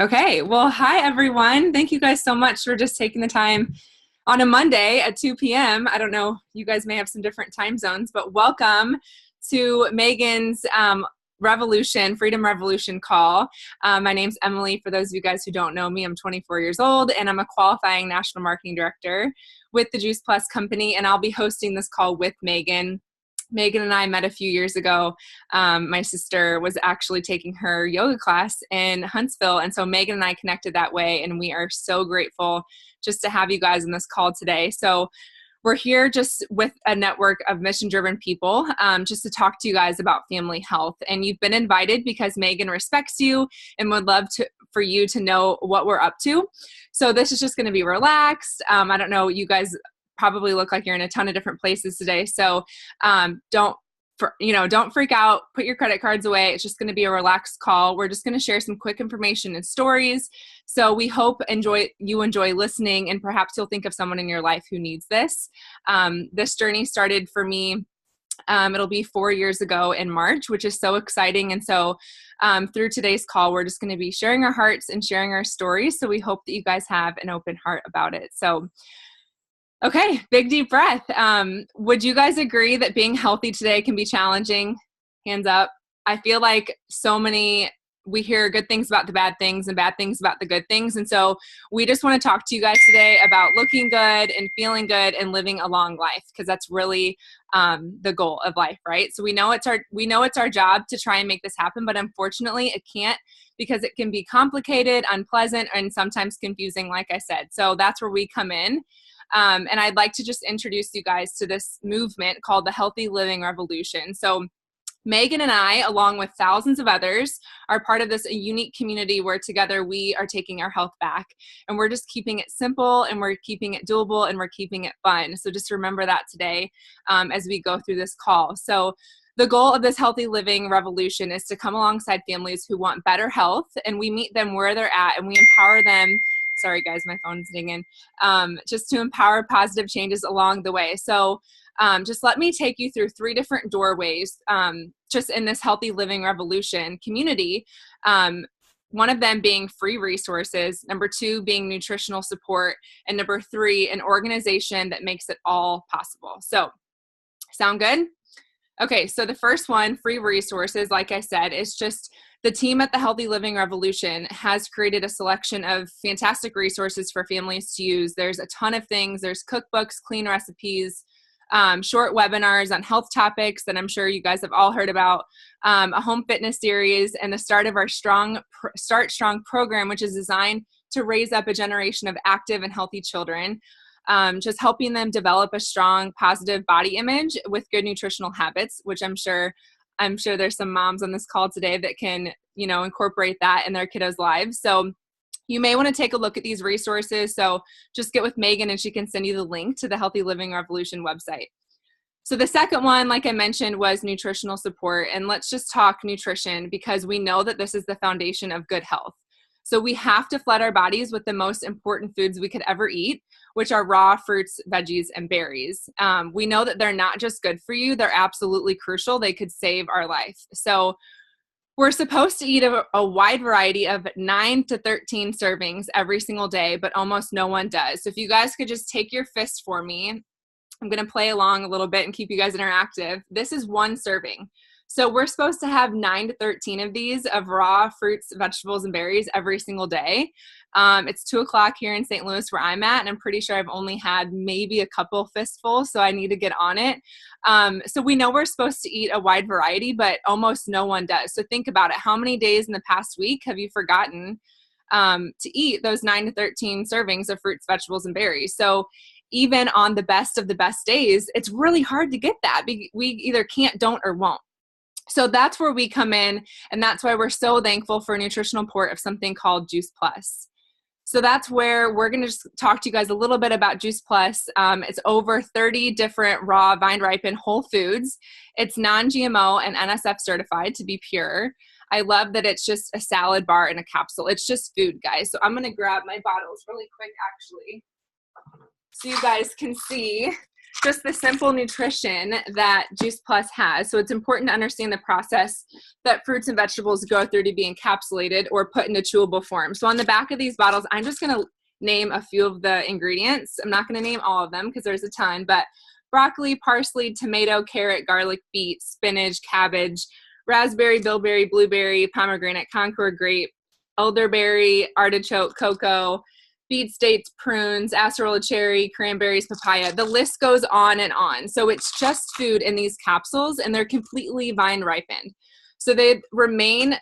Okay, well, hi everyone. Thank you guys so much for just taking the time on a Monday at 2 p.m. I don't know, you guys may have some different time zones, but welcome to Megan's Freedom Revolution call. My name's Emily. For those of you guys who don't know me, I'm 24 years old and I'm a qualifying national marketing director with the Juice Plus company, and I'll be hosting this call with Megan. Megan and I met a few years ago. My sister was actually taking her yoga class in Huntsville. And so Megan and I connected that way. And we are so grateful just to have you guys in this call today. So we're here just with a network of mission-driven people just to talk to you guys about family health. And you've been invited because Megan respects you and would love for you to know what we're up to. So this is just going to be relaxed. I don't know, you guys probably look like you're in a ton of different places today. So don't freak out, put your credit cards away. It's just going to be a relaxed call. We're just going to share some quick information and stories. So we hope you enjoy listening, and perhaps you'll think of someone in your life who needs this. This journey started for me. It'll be 4 years ago in March, which is so exciting. And so through today's call, we're just going to be sharing our hearts and sharing our stories. So we hope that you guys have an open heart about it. So okay, big deep breath. Would you guys agree that being healthy today can be challenging? Hands up. I feel like we hear good things about the bad things and bad things about the good things. And so we just want to talk to you guys today about looking good and feeling good and living a long life, because that's really the goal of life, right? So we know it's our job to try and make this happen, but unfortunately it can't, because it can be complicated, unpleasant, and sometimes confusing, like I said. So that's where we come in. And I'd like to just introduce you guys to this movement called the Healthy Living Revolution. So Megan and I, along with thousands of others, are part of this unique community where together we are taking our health back. And we're just keeping it simple, and we're keeping it doable, and we're keeping it fun. So just remember that today as we go through this call. So the goal of this Healthy Living Revolution is to come alongside families who want better health, and we meet them where they're at, and we empower them. Sorry guys, my phone's dinging. Just to empower positive changes along the way. So just let me take you through 3 different doorways just in this Healthy Living Revolution community. One of them being free resources, number 2 being nutritional support, and number 3, an organization that makes it all possible. So sound good? Okay, so the first one, free resources, like I said, is just the team at the Healthy Living Revolution has created a selection of fantastic resources for families to use. There's a ton of things. There's cookbooks, clean recipes, short webinars on health topics that I'm sure you guys have all heard about, a home fitness series, and the start of our Start Strong program, which is designed to raise up a generation of active and healthy children. Just helping them develop a strong, positive body image with good nutritional habits, which I'm sure there's some moms on this call today that can, incorporate that in their kiddos' lives. So you may want to take a look at these resources. So just get with Megan and she can send you the link to the Healthy Living Revolution website. So the second one, like I mentioned, was nutritional support. And let's just talk nutrition, because we know that this is the foundation of good health. So we have to flood our bodies with the most important foods we could ever eat, which are raw fruits, veggies, and berries. We know that they're not just good for you, they're absolutely crucial. They could save our life. So we're supposed to eat a wide variety of 9 to 13 servings every single day, but almost no one does. So if you guys could just take your fist for me, I'm going to play along a little bit and keep you guys interactive. This is 1 serving. So we're supposed to have 9 to 13 of these of raw fruits, vegetables, and berries every single day. It's 2:00 here in St. Louis where I'm at, and I'm pretty sure I've only had maybe a couple fistfuls, so I need to get on it. So we know we're supposed to eat a wide variety, but almost no one does. So think about it. How many days in the past week have you forgotten to eat those 9 to 13 servings of fruits, vegetables, and berries? So even on the best of the best days, it's really hard to get that. We either can't, don't, or won't. So that's where we come in, and that's why we're so thankful for nutritional support of something called Juice Plus. So that's where we're going to just talk to you guys a little bit about Juice Plus. It's over 30 different raw, vine-ripened whole foods. It's non-GMO and NSF certified to be pure. I love that it's just a salad bar in a capsule. It's just food, guys. So I'm going to grab my bottles really quick, actually, so you guys can see. just the simple nutrition that Juice Plus has. So it's important to understand the process that fruits and vegetables go through to be encapsulated or put into chewable form. So on the back of these bottles, I'm just going to name a few of the ingredients. I'm not going to name all of them because there's a ton, but broccoli, parsley, tomato, carrot, garlic, beet, spinach, cabbage, raspberry, bilberry, blueberry, pomegranate, Concord grape, elderberry, artichoke, cocoa, beets, dates, prunes, acerola cherry, cranberries, papaya. The list goes on and on. So it's just food in these capsules, and they're completely vine ripened. So they remain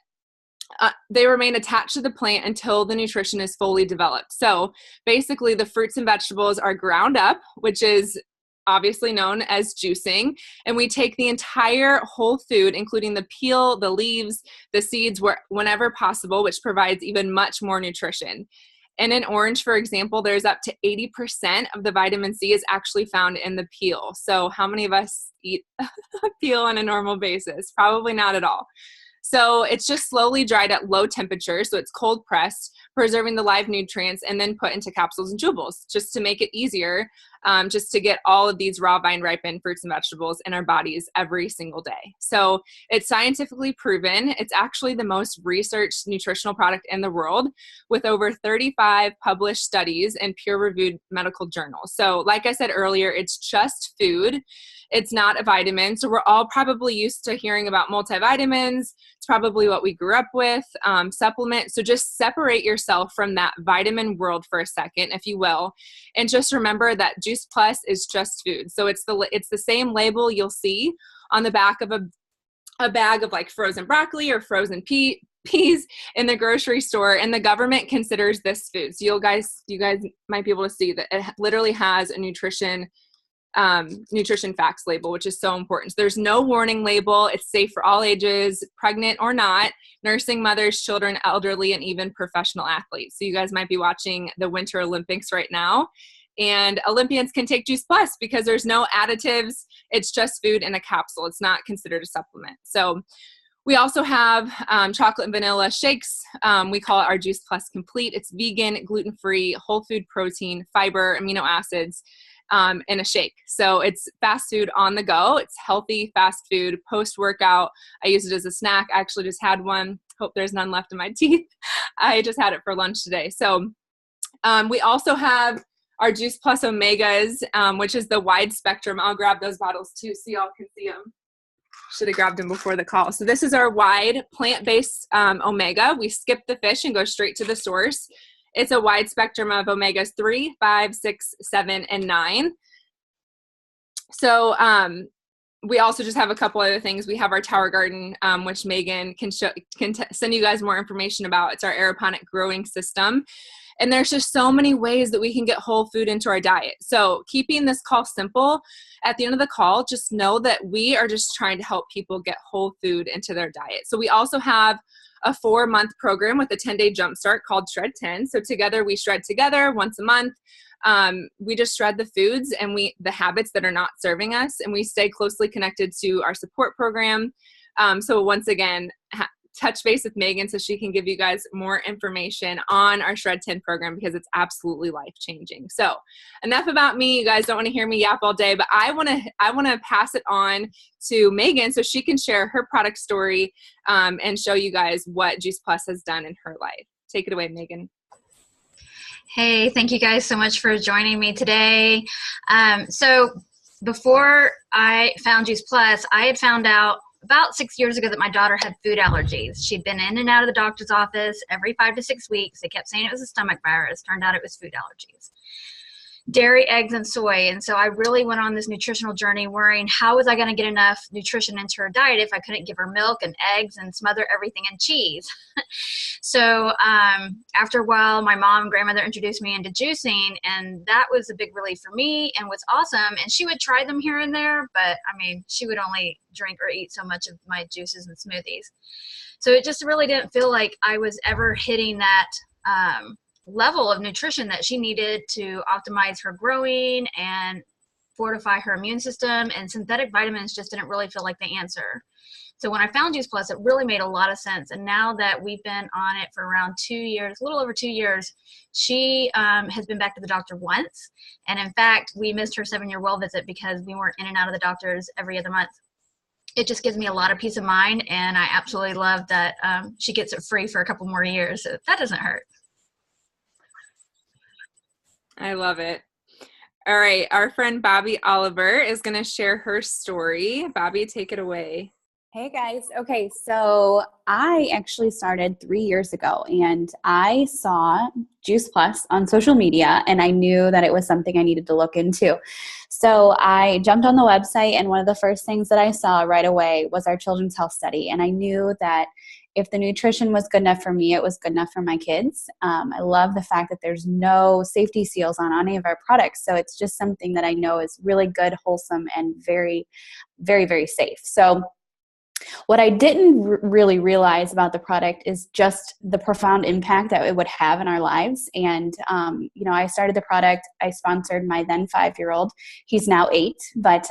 attached to the plant until the nutrition is fully developed. So basically the fruits and vegetables are ground up, which is obviously known as juicing. And we take the entire whole food, including the peel, the leaves, the seeds, whenever possible, which provides even much more nutrition. And in orange, for example, there's up to 80% of the vitamin C is actually found in the peel. So how many of us eat a peel on a normal basis? Probably not at all. So it's just slowly dried at low temperature. So it's cold pressed, preserving the live nutrients, and then put into capsules and chewables just to make it easier, just to get all of these raw vine ripened fruits and vegetables in our bodies every single day. So it's scientifically proven. It's actually the most researched nutritional product in the world, with over 35 published studies in peer-reviewed medical journals. So like I said earlier, it's just food. It's not a vitamin. So we're all probably used to hearing about multivitamins. It's probably what we grew up with, supplements. So just separate yourself from that vitamin world for a second, if you will. And just remember that Juice Plus is just food. So it's the same label you'll see on the back of a bag of like frozen broccoli or frozen peas in the grocery store, and the government considers this food. So you guys might be able to see that it literally has a nutrition facts label, which is so important. So there's no warning label. It's safe for all ages, pregnant or not, nursing mothers, children, elderly, and even professional athletes. So you guys might be watching the Winter Olympics right now, and Olympians can take Juice Plus because there's no additives. It's just food in a capsule. It's not considered a supplement. So we also have chocolate and vanilla shakes. We call it our Juice Plus Complete. It's vegan, gluten-free, whole food protein, fiber, amino acids, in a shake. So it's fast food on the go. It's healthy fast food post-workout. I use it as a snack. I actually just had one. Hope there's none left in my teeth. I just had it for lunch today. So we also have our Juice Plus Omegas, which is the wide spectrum. I'll grab those bottles too so y'all can see them. Should have grabbed them before the call. So this is our wide plant-based omega. We skip the fish and go straight to the source. It's a wide spectrum of omegas 3, 5, 6, 7, and 9. So we also just have a couple other things. We have our Tower Garden, which Megan can send you guys more information about. It's our aeroponic growing system. And there's just so many ways that we can get whole food into our diet. So keeping this call simple, at the end of the call, just know that we are just trying to help people get whole food into their diet. So we also have a 4-month program with a 10-day jumpstart called Shred 10. So together we shred together once a month. We just shred the foods and the habits that are not serving us, and we stay closely connected to our support program. So once again, touch base with Megan so she can give you guys more information on our Shred 10 program, because it's absolutely life-changing. So enough about me. You guys don't want to hear me yap all day, but I want to pass it on to Megan so she can share her product story and show you guys what Juice Plus has done in her life. Take it away, Megan. Hey, thank you guys so much for joining me today. So before I found Juice Plus, I had found out about 6 years ago that my daughter had food allergies. She'd been in and out of the doctor's office every 5 to 6 weeks. They kept saying it was a stomach virus. Turned out it was food allergies. Dairy, eggs, and soy. And so I really went on this nutritional journey worrying, how was I going to get enough nutrition into her diet if I couldn't give her milk and eggs and smother everything in cheese? So after a while, my mom and grandmother introduced me into juicing, and that was a big relief for me and was awesome. And she would try them here and there, but I mean, she would only drink or eat so much of my juices and smoothies. So it just really didn't feel like I was ever hitting that level of nutrition that she needed to optimize her growing and fortify her immune system, and synthetic vitamins just didn't really feel like the answer. So when I found Juice Plus, it really made a lot of sense. And now that we've been on it for around 2 years, a little over 2 years, she has been back to the doctor once. And in fact, we missed her 7-year well visit because we weren't in and out of the doctors every other month. It just gives me a lot of peace of mind, and I absolutely love that she gets it free for a couple more years. So that doesn't hurt. I love it. All right, our friend Bobby Oliver is going to share her story. Bobby, take it away. Hey guys. Okay, so I actually started 3 years ago, and I saw Juice Plus on social media, and I knew that it was something I needed to look into. So I jumped on the website, and one of the first things that I saw right away was our children's health study. And I knew that if the nutrition was good enough for me, it was good enough for my kids. I love the fact that there's no safety seals on any of our products. So it's just something that I know is really good, wholesome, and very, very, very safe. So what I didn't really realize about the product is just the profound impact that it would have in our lives. And, I started the product. I sponsored my then 5-year-old. He's now 8, but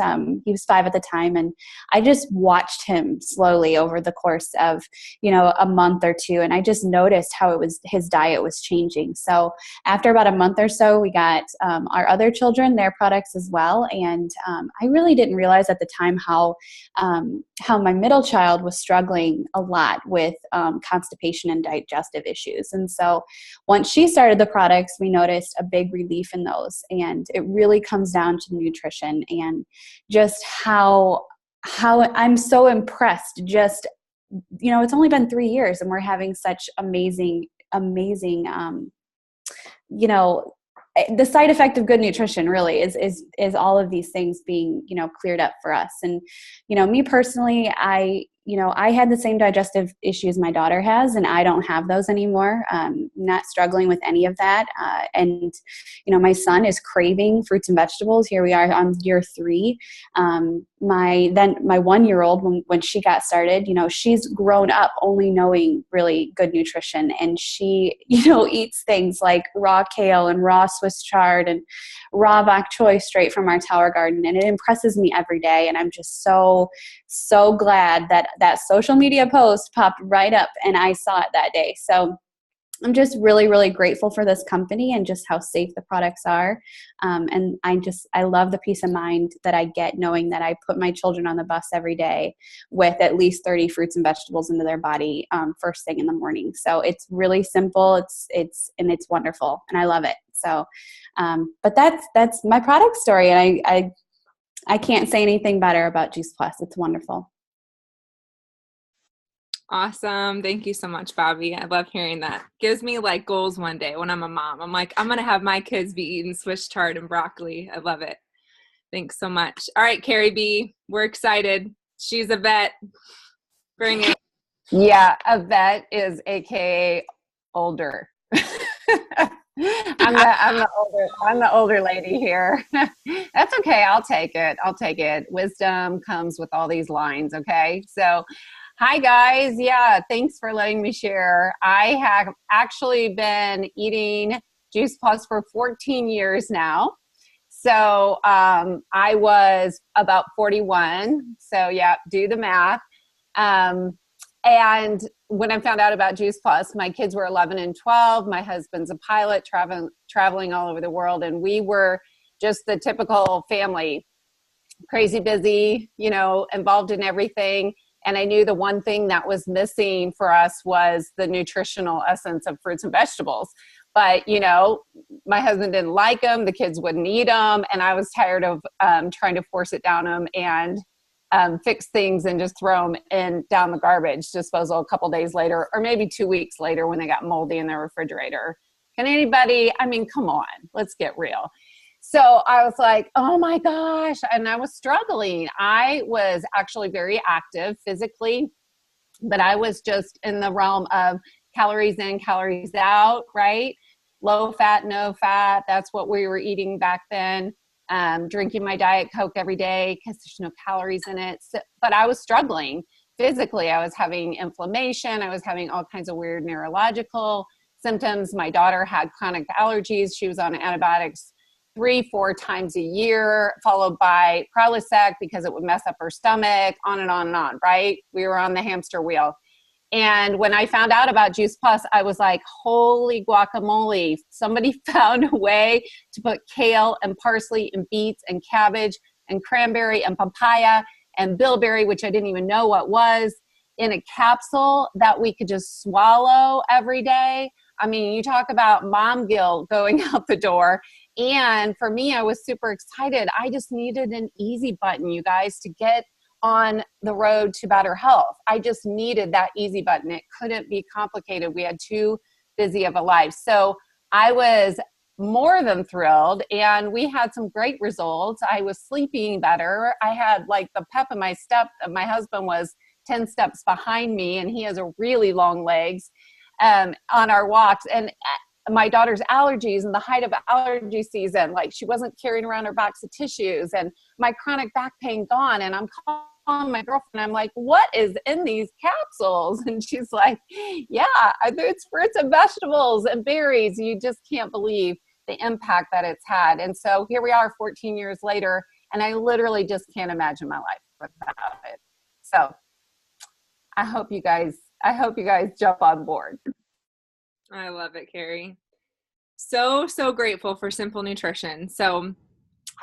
he was 5 at the time. And I just watched him slowly over the course of, a month or two. And I just noticed how his diet was changing. So after about a month or so, we got our other children, their products as well. And I really didn't realize at the time how my middle child was struggling a lot with constipation and digestive issues. And so once she started the products, we noticed a big relief in those. And it really comes down to nutrition and just how I'm so impressed. Just, it's only been 3 years and we're having such amazing, the side effect of good nutrition really is all of these things being, cleared up for us. And, me personally, I had the same digestive issues my daughter has, and I don't have those anymore. Not struggling with any of that. And, my son is craving fruits and vegetables. Here we are on year 3. My 1-year-old, when she got started, she's grown up only knowing really good nutrition. And she, eats things like raw kale and raw Swiss chard and raw bok choy straight from our tower garden. And it impresses me every day. And I'm just so glad that social media post popped right up and I saw it that day. So I'm just really, really grateful for this company and just how safe the products are. And I love the peace of mind that I get knowing that I put my children on the bus every day with at least 30 fruits and vegetables into their body first thing in the morning. So it's really simple. It's wonderful and I love it. So, but that's my product story. And I can't say anything better about Juice Plus. It's wonderful. Awesome. Thank you so much, Bobby. I love hearing that. Gives me like goals one day when I'm a mom. I'm like, I'm going to have my kids be eating Swiss chard and broccoli. I love it. Thanks so much. All right, Carrie B, we're excited. She's a vet. Bring it. Yeah, a vet is AKA older. I'm the older lady here. That's okay. I'll take it. Wisdom comes with all these lines. Okay. So, hi guys. Yeah. Thanks for letting me share. I have actually been eating Juice Plus for 14 years now. So, I was about 41. So yeah, do the math. And when I found out about Juice Plus, my kids were 11 and 12. My husband's a pilot traveling all over the world. And we were just the typical family, crazy busy, involved in everything. And I knew the one thing that was missing for us was the nutritional essence of fruits and vegetables. But, my husband didn't like them. The kids wouldn't eat them. And I was tired of trying to force it down them and fix things and just throw them down the garbage disposal a couple days later, or maybe 2 weeks later when they got moldy in the refrigerator. Can anybody, come on, let's get real. So I was like, oh my gosh. And I was struggling. I was actually very active physically, but I was just in the realm of calories in, calories out, right? Low fat, no fat. That's what we were eating back then. Drinking my Diet Coke every day because there's no calories in it. So, but I was struggling physically. I was having inflammation. I was having all kinds of weird neurological symptoms. My daughter had chronic allergies. She was on antibiotics 3-4 times a year, followed by Prilosec because it would mess up her stomach, on and on and on, right? We were on the hamster wheel. And when I found out about Juice Plus, I was like, holy guacamole. Somebody found a way to put kale and parsley and beets and cabbage and cranberry and papaya and bilberry, which I didn't even know what was, in a capsule that we could just swallow every day. I mean, you talk about mom guilt going out the door. And for me, I was super excited. I just needed an easy button, you guys, to get on the road to better health. I just needed that easy button. It couldn't be complicated. We had too busy of a life. So I was more than thrilled, and we had some great results. I was sleeping better. I had like the pep in my step. My husband was 10 steps behind me, and he has a really long legs on our walks. And my daughter's allergies and the height of allergy season, like she wasn't carrying around her box of tissues, and my chronic back pain gone. And I'm calling my girlfriend. I'm like, what is in these capsules? And she's like, yeah, it's fruits and vegetables and berries. You just can't believe the impact that it's had. And so here we are 14 years later, and I literally just can't imagine my life without it. So I hope you guys jump on board. I love it, Carrie. So grateful for Simple Nutrition. So,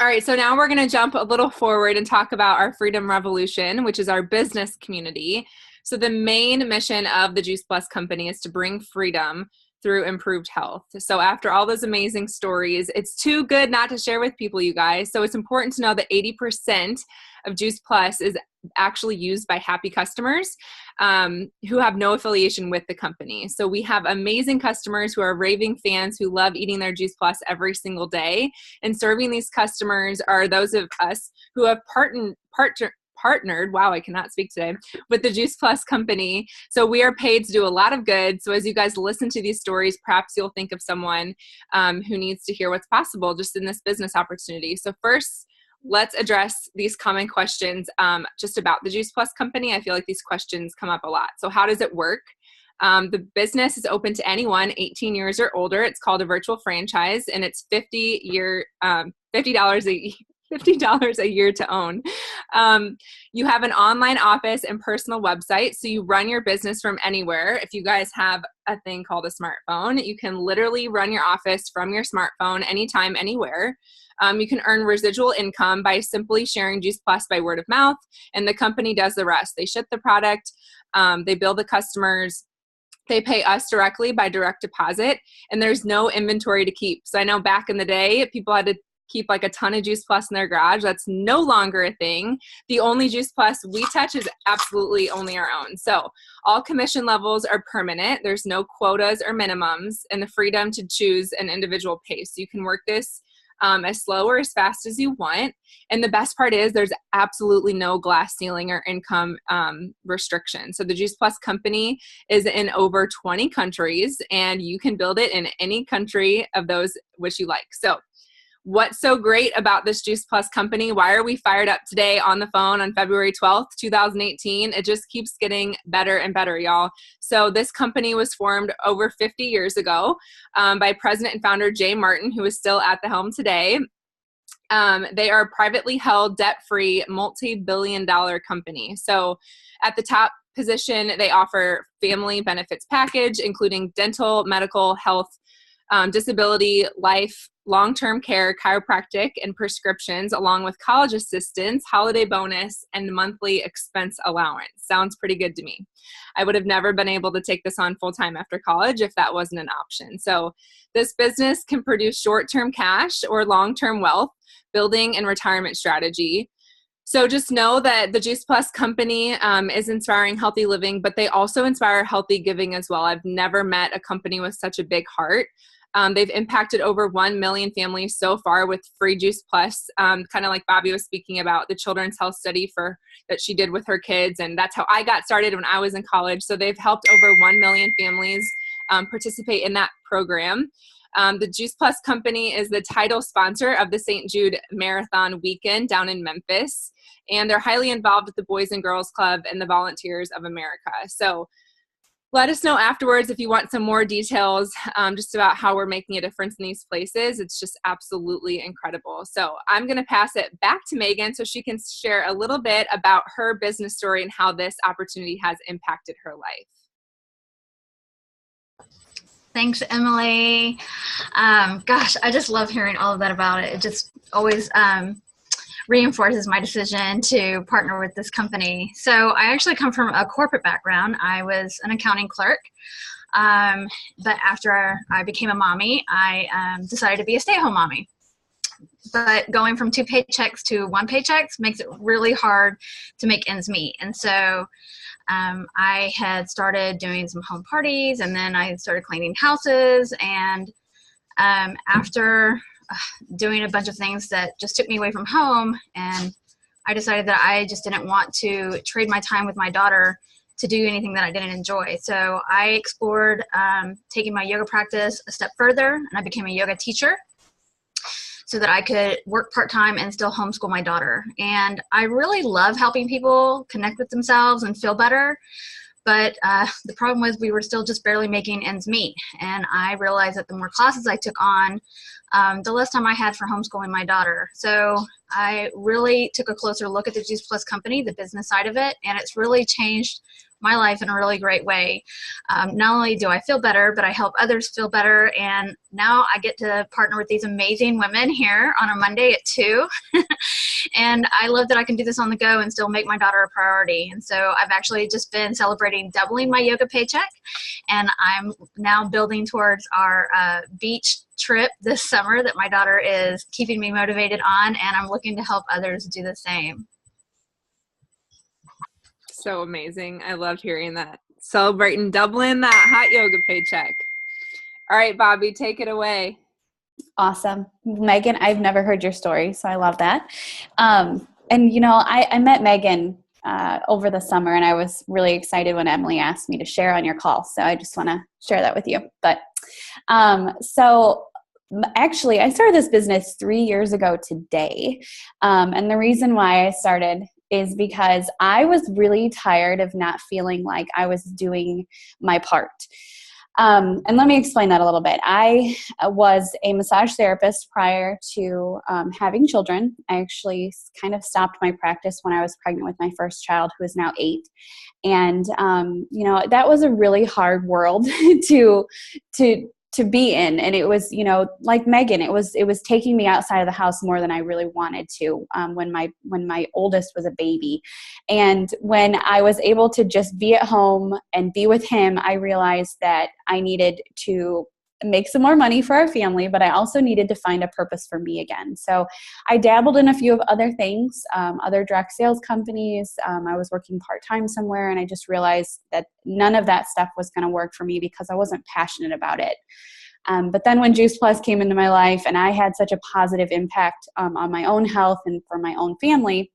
all right, so now we're going to jump a little forward and talk about our Freedom Revolution, which is our business community. So the main mission of the Juice Plus company is to bring freedom through improved health. So after all those amazing stories, it's too good not to share with people, you guys. So it's important to know that 80% of Juice Plus is actually used by happy customers who have no affiliation with the company. So we have amazing customers who are raving fans who love eating their Juice Plus every single day. And serving these customers are those of us who have partnered, wow, I cannot speak today, with the Juice Plus company. So we are paid to do a lot of good. So as you guys listen to these stories, perhaps you'll think of someone who needs to hear what's possible just in this business opportunity. So first, let's address these common questions just about the Juice Plus company. I feel like these questions come up a lot. So how does it work? The business is open to anyone 18 years or older. It's called a virtual franchise, and it's $50 a year to own. You have an online office and personal website, so you run your business from anywhere. If you guys have a thing called a smartphone, you can literally run your office from your smartphone anytime, anywhere. You can earn residual income by simply sharing Juice Plus by word of mouth, and the company does the rest. They ship the product, they bill the customers, they pay us directly by direct deposit, and there's no inventory to keep. So I know back in the day, people had to keep like a ton of Juice Plus in their garage. That's no longer a thing. The only Juice Plus we touch is absolutely only our own. So all commission levels are permanent. There's no quotas or minimums, and the freedom to choose an individual pace. You can work this as slow or as fast as you want. And the best part is there's absolutely no glass ceiling or income restriction. So the Juice Plus company is in over 20 countries, and you can build it in any country of those which you like. So what's so great about this Juice Plus company? Why are we fired up today on the phone on February 12th, 2018? It just keeps getting better and better, y'all. So this company was formed over 50 years ago by President and founder Jay Martin, who is still at the helm today. They are a privately held, debt-free, multi-billion-dollar company. So at the top position, they offer family benefits package, including dental, medical, health, disability, life, long-term care, chiropractic, and prescriptions, along with college assistance, holiday bonus, and monthly expense allowance. Sounds pretty good to me. I would have never been able to take this on full-time after college if that wasn't an option. So this business can produce short-term cash or long-term wealth, building and retirement strategy. So just know that the Juice Plus company is inspiring healthy living, but they also inspire healthy giving as well. I've never met a company with such a big heart. They've impacted over 1 million families so far with free Juice Plus, kind of like Bobby was speaking about the children's health study that she did with her kids. And that's how I got started when I was in college. So they've helped over 1 million families participate in that program. The Juice Plus company is the title sponsor of the St. Jude Marathon Weekend down in Memphis. And they're highly involved with the Boys and Girls Club and the Volunteers of America. So Let us know afterwards if you want some more details just about how we're making a difference in these places. It's just absolutely incredible. So I'm going to pass it back to Megan so she can share a little bit about her business story and how this opportunity has impacted her life. Thanks, Emily. Gosh, I just love hearing all of that about it. It just always reinforces my decision to partner with this company. So I actually come from a corporate background. I was an accounting clerk. But after I became a mommy, I decided to be a stay-at-home mommy. But going from 2 paychecks to 1 paycheck makes it really hard to make ends meet. And so I had started doing some home parties, and then I started cleaning houses. And after doing a bunch of things that just took me away from home, and I decided that I just didn't want to trade my time with my daughter to do anything that I didn't enjoy. So I explored taking my yoga practice a step further, and I became a yoga teacher so that I could work part-time and still homeschool my daughter. And I really love helping people connect with themselves and feel better. But the problem was we were still just barely making ends meet. And I realized that the more classes I took on, the less time I had for homeschooling my daughter. So I really took a closer look at the Juice Plus company, the business side of it, and it's really changed my life in a really great way. Not only do I feel better, but I help others feel better. And now I get to partner with these amazing women here on a Monday at 2. And I love that I can do this on the go and still make my daughter a priority. And so I've actually just been celebrating doubling my yoga paycheck. And I'm now building towards our beach trip this summer that my daughter is keeping me motivated on. And I'm looking to help others do the same. So amazing. I loved hearing that. Celebrating doubling that hot yoga paycheck. All right, Bobby, take it away. Awesome. Megan, I've never heard your story, so I love that. And, you know, I met Megan over the summer, and I was really excited when Emily asked me to share on your call. So I just want to share that with you. But so actually, I started this business 3 years ago today. And the reason why I started is because I was really tired of not feeling like I was doing my part. And let me explain that a little bit. I was a massage therapist prior to having children. I actually kind of stopped my practice when I was pregnant with my first child, who is now 8. And, you know, that was a really hard world to be in. And it was, you know, like Megan, it was taking me outside of the house more than I really wanted to, when my oldest was a baby. And when I was able to just be at home and be with him, I realized that I needed to make some more money for our family, but I also needed to find a purpose for me again. So I dabbled in a few of other things, other direct sales companies. I was working part-time somewhere, and I just realized that none of that stuff was going to work for me because I wasn't passionate about it. But then when Juice Plus came into my life, and I had such a positive impact on my own health and for my own family,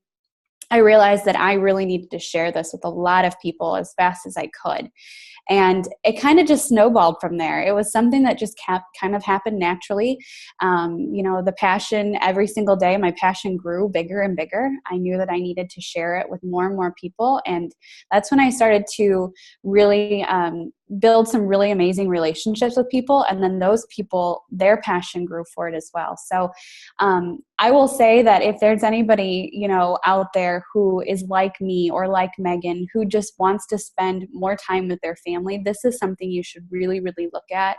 I realized that I really needed to share this with a lot of people as fast as I could. And it kind of just snowballed from there. It was something that just kind of happened naturally. You know, the passion, every single day, my passion grew bigger and bigger. I knew that I needed to share it with more and more people. And that's when I started to really build some really amazing relationships with people. And then those people, their passion grew for it as well. So I will say that if there's anybody, you know, out there who is like me or like Megan, who just wants to spend more time with their family, this is something you should really, really look at,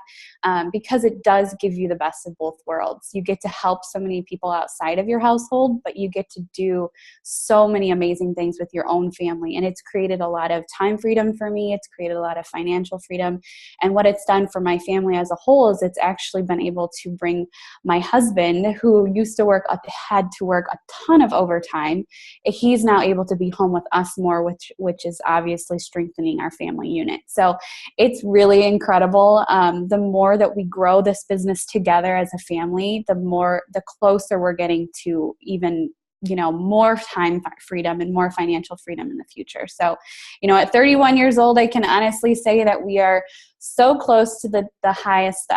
because it does give you the best of both worlds. You get to help so many people outside of your household, but you get to do so many amazing things with your own family. And it's created a lot of time freedom for me. It's created a lot of financial freedom. And what it's done for my family as a whole is it's actually been able to bring my husband, who used to had to work a ton of overtime, he's now able to be home with us more, which is obviously strengthening our family unit. So it's really incredible. The more that we grow this business together as a family, the closer we're getting to even more time freedom and more financial freedom in the future. So, at 31 years old, I can honestly say that we are so close to the highest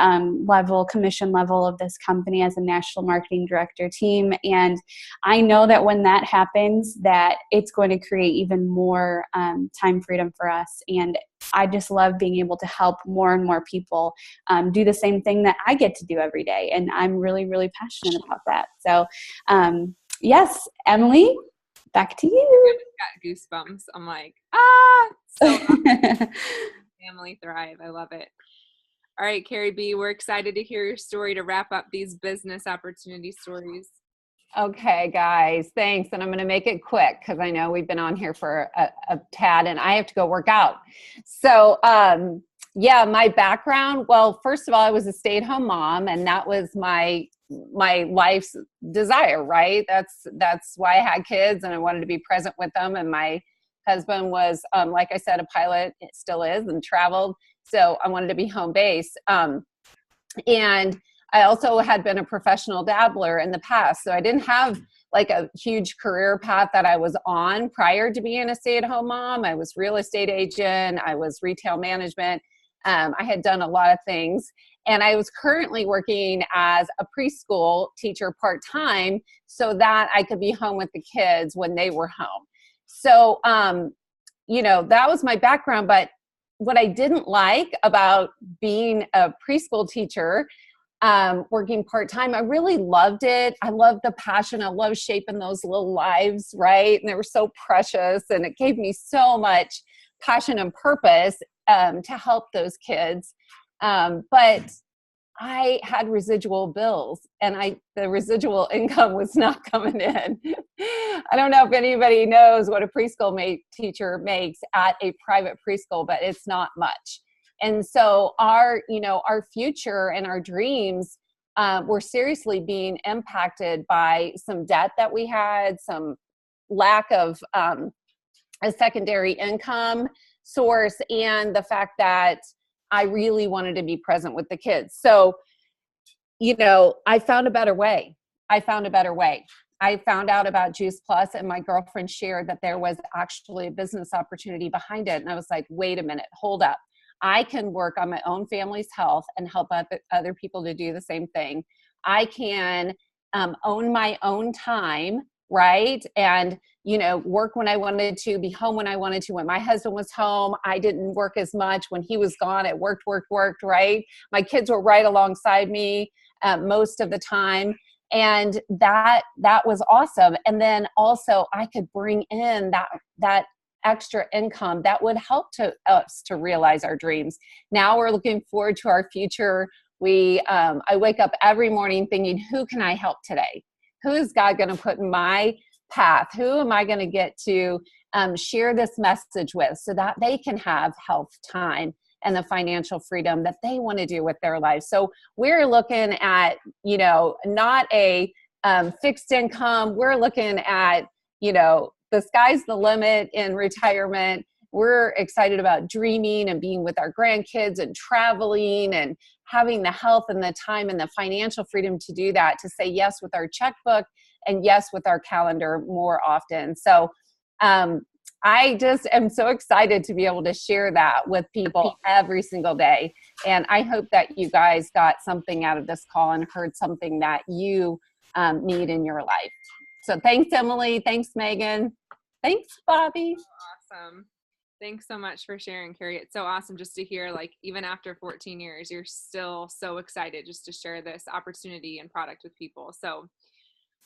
level, commission level of this company as a national marketing director team. And I know that when that happens, that it's going to create even more time freedom for us. And I just love being able to help more and more people do the same thing that I get to do every day. And I'm really, really passionate about that. So, yes, Emily, back to you. I just got goosebumps. I'm like, so awesome. Family Thrive. I love it. All right, Carrie B, we're excited to hear your story to wrap up these business opportunity stories. Okay, guys, thanks. And I'm going to make it quick because I know we've been on here for a tad and I have to go work out. So, my background, well, first of all, I was a stay-at-home mom, and that was my life's desire, right? That's why I had kids, and I wanted to be present with them. And my husband was, like I said, a pilot, it still is, and traveled. So I wanted to be home based. And I also had been a professional dabbler in the past. So I didn't have like a huge career path that I was on prior to being a stay-at-home mom. I was real estate agent. I was retail management. I had done a lot of things. And I was currently working as a preschool teacher part-time so that I could be home with the kids when they were home. So, that was my background. But what I didn't like about being a preschool teacher, working part-time, I really loved it. I loved the passion. I loved shaping those little lives, right? And they were so precious. And it gave me so much passion and purpose to help those kids. But I had residual bills, and the residual income was not coming in. I don't know if anybody knows what a preschool teacher makes at a private preschool, but it's not much. And so our future and our dreams were seriously being impacted by some debt that we had, some lack of a secondary income source, and the fact that I really wanted to be present with the kids. So, I found a better way. I found out about Juice Plus, and my girlfriend shared that there was actually a business opportunity behind it. And I was like, wait a minute, hold up. I can work on my own family's health and help other people to do the same thing. I can own my own time, right? And, work when I wanted to, be home when I wanted to. When my husband was home, I didn't work as much. When he was gone, it worked, right? My kids were right alongside me most of the time. And that was awesome. And then also I could bring in that extra income that would help us to realize our dreams. Now we're looking forward to our future. I wake up every morning thinking, who can I help today? Who is God going to put in my path? Who am I going to get to share this message with so that they can have health, time, and the financial freedom that they want to do with their lives? So we're looking at, not a fixed income. We're looking at, the sky's the limit in retirement. We're excited about dreaming and being with our grandkids and traveling and having the health and the time and the financial freedom to do that, to say yes with our checkbook and yes with our calendar more often. So I just am so excited to be able to share that with people every single day. And I hope that you guys got something out of this call and heard something that you need in your life. So thanks, Emily. Thanks, Megan. Thanks, Bobby. Awesome. Thanks so much for sharing, Carrie. It's so awesome just to hear, like, even after 14 years, you're still so excited just to share this opportunity and product with people. So,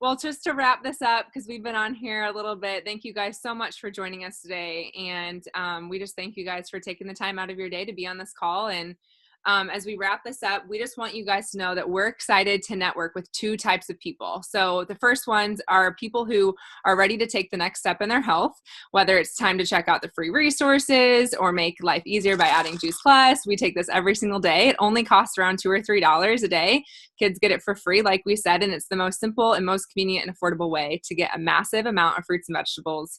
well, just to wrap this up, because we've been on here a little bit, thank you guys so much for joining us today. And we just thank you guys for taking the time out of your day to be on this call. And as we wrap this up, we just want you guys to know that we're excited to network with two types of people. So the first ones are people who are ready to take the next step in their health, whether it's time to check out the free resources or make life easier by adding Juice Plus. We take this every single day. It only costs around $2 or $3 a day. Kids get it for free, like we said, and it's the most simple and most convenient and affordable way to get a massive amount of fruits and vegetables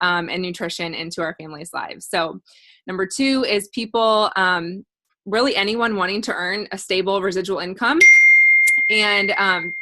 and nutrition into our families' lives. So number two is people, really anyone wanting to earn a stable residual income and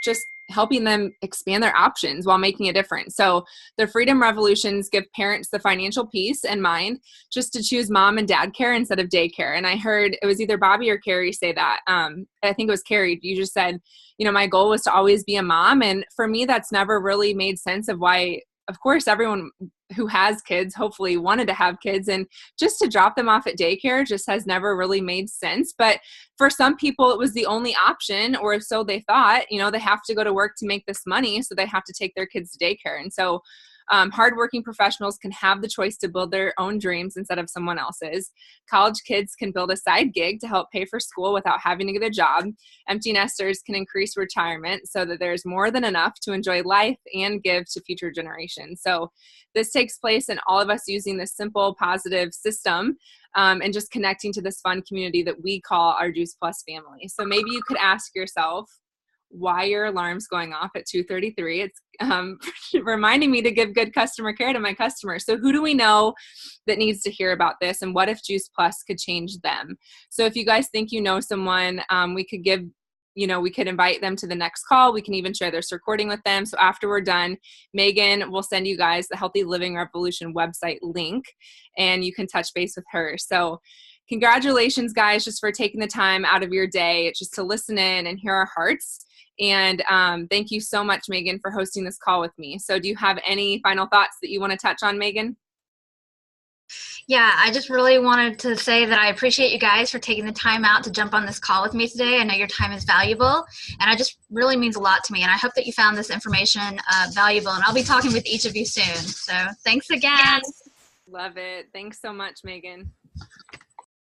just helping them expand their options while making a difference. So the Freedom Revolutions give parents the financial peace and mind just to choose mom and dad care instead of daycare. And I heard it was either Bobby or Carrie say that. I think it was Carrie. You just said, my goal was to always be a mom. And for me, that's never really made sense of why, of course, everyone who has kids hopefully wanted to have kids, and just to drop them off at daycare just has never really made sense. But for some people, it was the only option, or so they thought. They have to go to work to make this money, so they have to take their kids to daycare. And so hardworking professionals can have the choice to build their own dreams instead of someone else's. College kids can build a side gig to help pay for school without having to get a job. Empty nesters can increase retirement so that there's more than enough to enjoy life and give to future generations. So this takes place in all of us using this simple, positive system and just connecting to this fun community that we call our Juice Plus family. So maybe you could ask yourself, why your alarm's going off at 2:33. It's reminding me to give good customer care to my customers. So who do we know that needs to hear about this? And what if Juice Plus could change them? So if you guys think you know someone, we could give, we could invite them to the next call. We can even share this recording with them. So after we're done, Megan will send you guys the Healthy Living Revolution website link, and you can touch base with her. So congratulations, guys, just for taking the time out of your day just to listen in and hear our hearts. And thank you so much, Megan, for hosting this call with me. So do you have any final thoughts that you want to touch on, Megan? Yeah, I just really wanted to say that I appreciate you guys for taking the time out to jump on this call with me today. I know your time is valuable, and it just really means a lot to me. And I hope that you found this information valuable, and I'll be talking with each of you soon. So thanks again. Love it. Thanks so much, Megan.